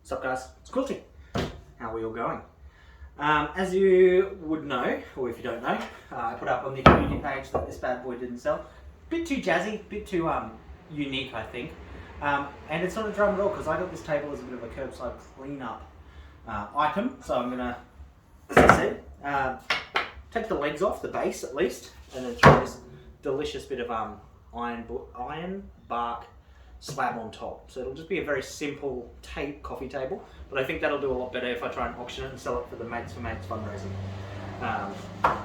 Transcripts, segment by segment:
What's up guys, it's Quilty. How are we all going? As you would know, or if you don't know, I put up on the community page that this bad boy didn't sell. Bit too jazzy, bit too unique I think. And it's not a drum at all because I got this table as a bit of a curbside cleanup item. So I'm gonna, as I said, take the legs off, the base at least, and then throw this delicious bit of iron bark slab on top. So it'll just be a very simple coffee table, but I think that'll do a lot better if I try and auction it and sell it for the Mates for Mates fundraising.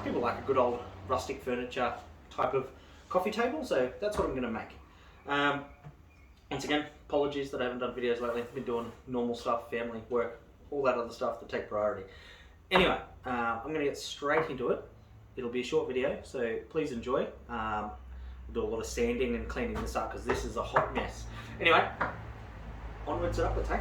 People like a good old rustic furniture type of coffee table, so that's what I'm going to make. Once again, apologies that I haven't done videos lately. I've been doing normal stuff, family, work, all that other stuff that take priority. Anyway, I'm going to get straight into it. It'll be a short video, so please enjoy. Do a lot of sanding and cleaning this up because this is a hot mess. Anyway, onwards and upwards, hey?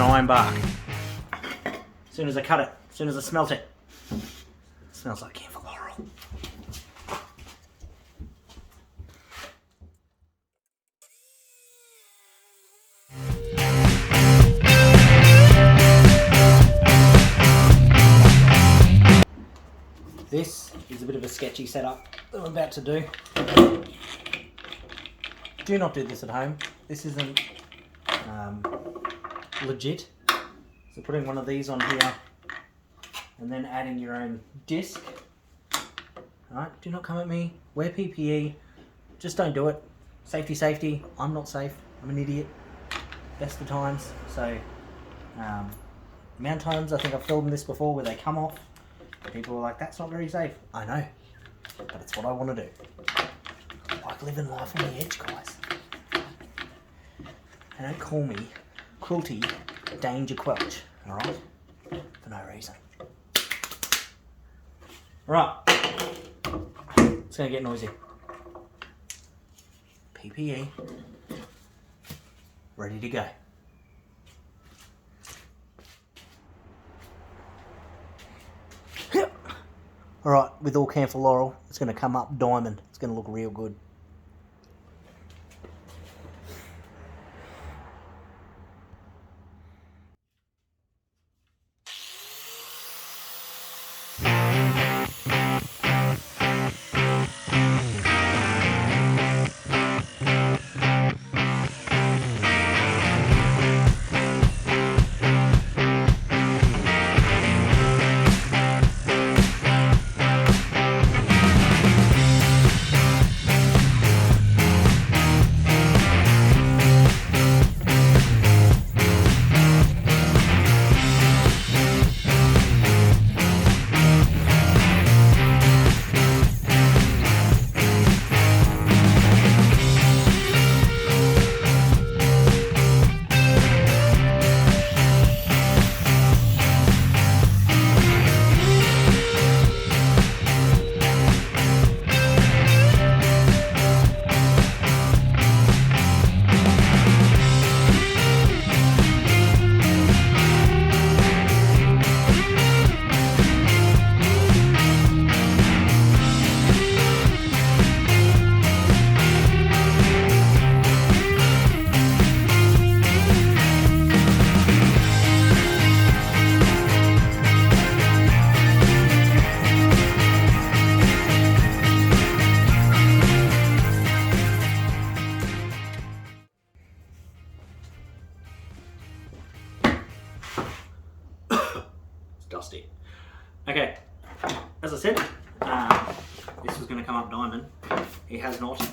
Iron bark. As soon as I cut it, as soon as I smelt it, smells like camphor laurel. This is a bit of a sketchy setup that I'm about to do. Do not do this at home. This isn't legit. So putting one of these on here and then adding your own disc. Alright, do not come at me. Wear PPE. Just don't do it. Safety, safety. I'm not safe. I'm an idiot. Best of times. So, amount of times I think I've filmed this before where they come off. People are like, that's not very safe. I know. But it's what I want to do. I like living life on the edge, guys. And don't call me Quilty Danger Quelch, alright? For no reason. Right. It's going to get noisy. PPE. Ready to go. Alright, with all camphor laurel, it's going to come up diamond. It's going to look real good. Dusty. Okay, as I said, this was going to come up diamond. It has not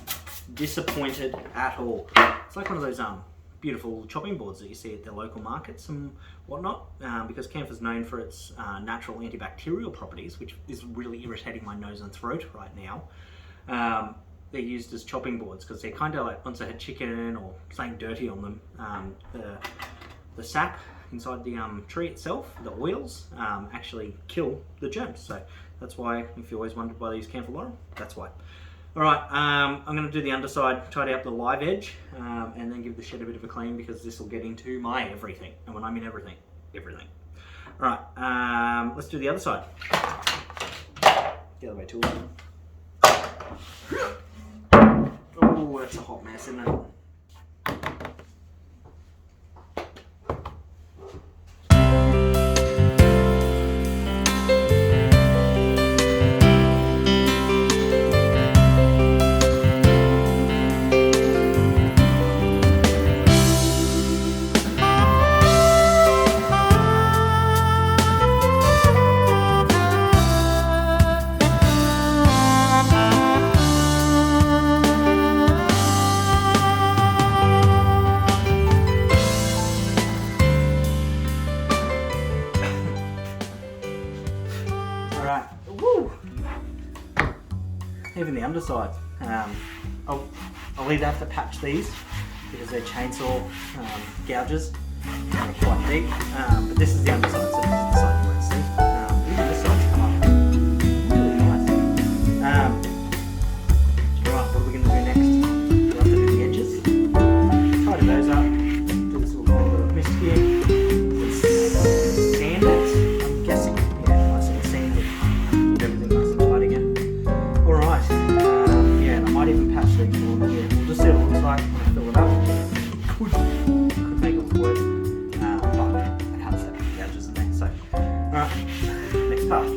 disappointed at all. It's like one of those beautiful chopping boards that you see at the local markets and whatnot, because camphor is known for its natural antibacterial properties, which is really irritating my nose and throat right now. they're used as chopping boards because they're kind of like, once they had chicken or something dirty on them, the sap inside the tree itself, the oils, actually kill the germs. So that's why, if you always wondered why they use camphor laurel, that's why. Alright, I'm going to do the underside, tidy up the live edge, and then give the shed a bit of a clean because this will get into my everything. And when I mean everything, everything. Alright, let's do the other side. The other way too. Oh, that's a hot mess, isn't it? Even the underside. I'll either have to patch these because they're chainsaw gouges. They're quite deep. But this is the underside, so this is the side you won't see. Even this side's come up really nice. Right, what are we going to do next? We'll have to do the edges. Tidy those up. Do this little mist here. Sand it, I'm guessing. Yeah, nice and sanded. Keep everything nice and tight again. Alright, yeah, and I might even patch these on here. We'll just see what it looks like when I fill it up. Could make it work, but I can't set the edges in there. So, alright, next part.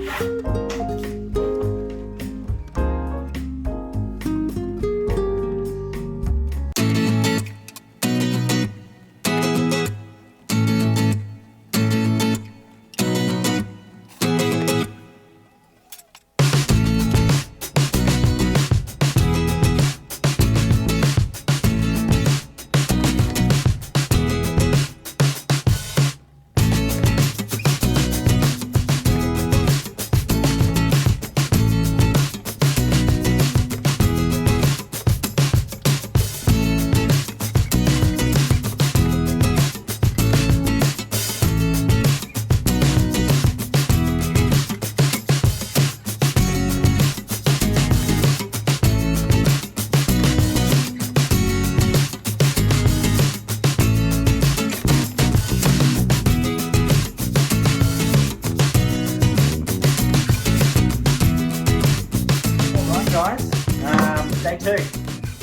Day two.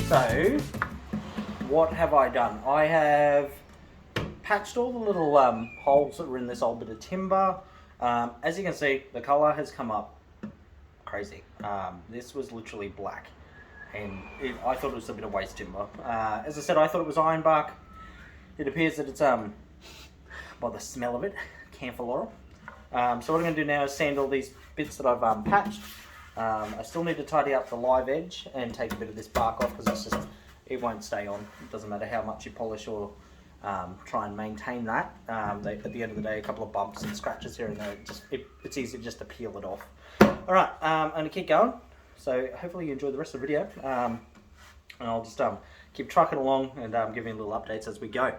So, what have I done? I have patched all the little holes that were in this old bit of timber. As you can see, the colour has come up crazy. This was literally black, and I thought it was a bit of waste timber. As I said, I thought it was ironbark. It appears that it's, by the smell of it, camphor laurel. So what I'm going to do now is sand all these bits that I've patched. I still need to tidy up the live edge and take a bit of this bark off because it won't stay on. It doesn't matter how much you polish or try and maintain that. At the end of the day, a couple of bumps and scratches here and there, it's easy just to peel it off. Alright, I'm going to keep going. So hopefully you enjoy the rest of the video. And I'll just keep trucking along and giving you little updates as we go.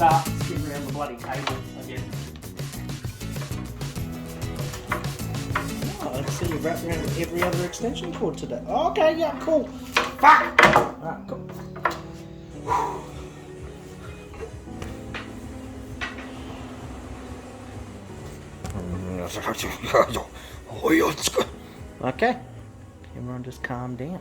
Start spin around the bloody table again. Oh, I see you wrapped around every other extension cord today. Oh, okay, yeah, cool. Fuck! Alright, cool. Okay, everyone just calm down.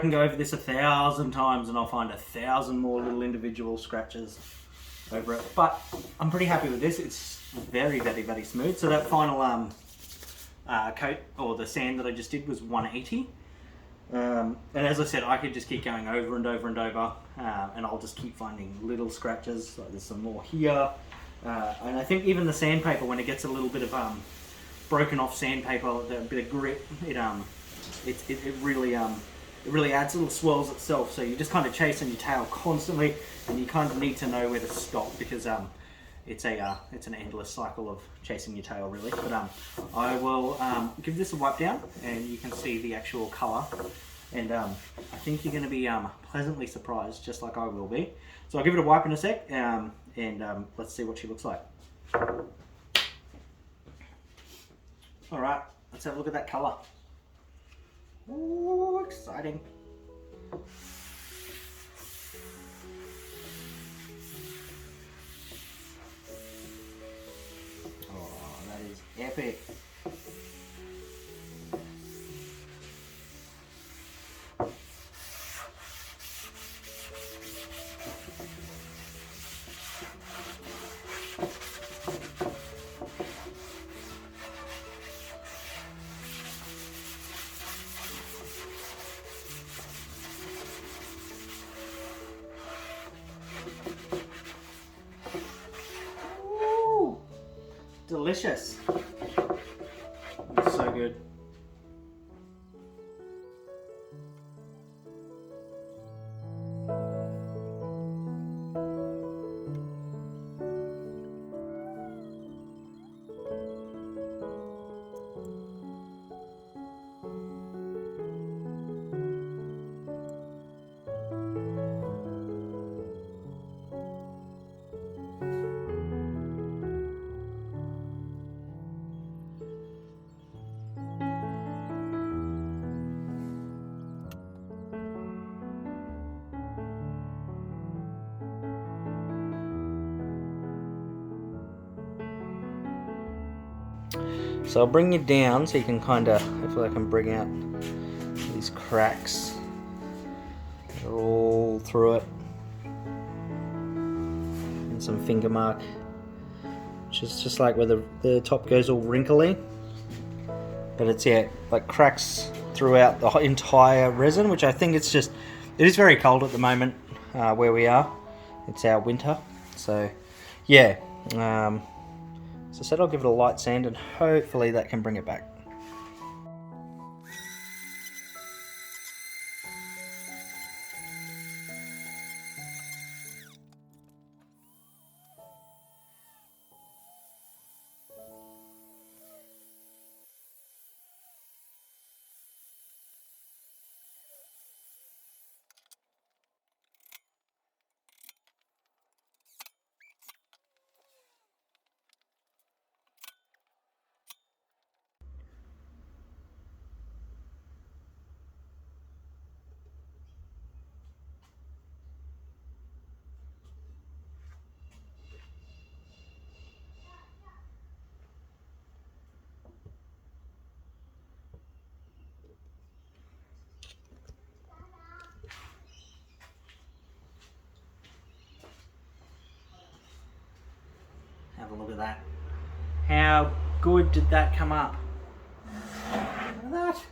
can go over this 1,000 times and I'll find 1,000 more little individual scratches over it. But I'm pretty happy with this. It's very, very, very smooth. So that final coat, or the sand that I just did, was 180. And as I said, I could just keep going over and over and over, and I'll just keep finding little scratches. Like there's some more here, and I think even the sandpaper, when it gets a little bit of broken off sandpaper, a bit of grit, it really adds little swirls itself. So you're just kind of chasing your tail constantly, and you kind of need to know where to stop, because it's an endless cycle of chasing your tail, really. But I will give this a wipe down, and you can see the actual colour, and I think you're going to be pleasantly surprised, just like I will be. So I'll give it a wipe in a sec, and let's see what she looks like. All right, let's have a look at that colour. Ooh, exciting. Epic. Ooh, delicious. It's so good. So I'll bring you down so you can kind of, hopefully I can bring out these cracks. They're all through it. And some finger mark, which is just like where the top goes all wrinkly. But it's, yeah, like cracks throughout the entire resin, which I think it is very cold at the moment where we are. It's our winter. So yeah. As I said, I'll give it a light sand and hopefully that can bring it back. Have a look at that. How good did that come up? Look at that.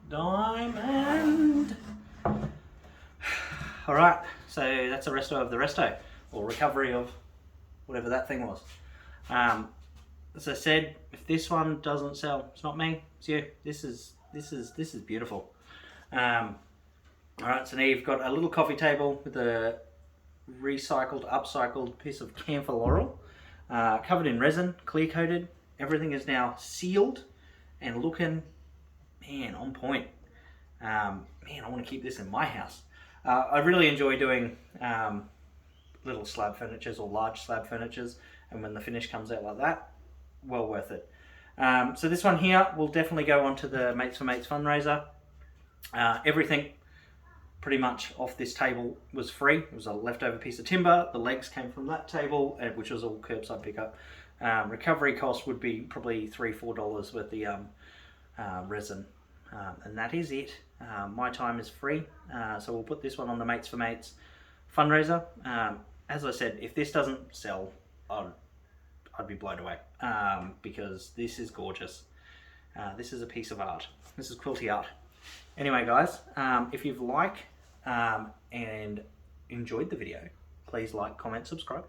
Diamond. Alright, so that's the resto of the resto, or recovery of whatever that thing was. As I said, if this one doesn't sell, it's not me, it's you. This is beautiful. Alright, so now you've got a little coffee table with a recycled, upcycled piece of camphor laurel, covered in resin, clear coated. Everything is now sealed and looking, man, on point. Man, I want to keep this in my house. I really enjoy doing little slab furnitures or large slab furnitures, and when the finish comes out like that, well worth it. So this one here will definitely go onto the Mates for Mates fundraiser. Everything pretty much off this table was free. It was a leftover piece of timber. The legs came from that table, which was all curbside pickup. Recovery cost would be probably $3-4 with the resin. and that is it. My time is free, so we'll put this one on the Mates for Mates fundraiser. As I said, if this doesn't sell, I'd be blown away, because this is gorgeous. This is a piece of art. This is quilty art. Anyway, guys, if you've liked and enjoyed the video, please like, comment, subscribe.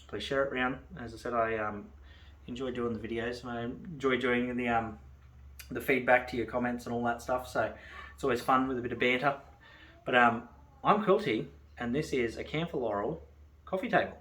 Please share it around. As I said, I enjoy doing the videos. I enjoy doing the feedback to your comments and all that stuff. So it's always fun with a bit of banter. But I'm Quilty, and this is a camphor laurel coffee table.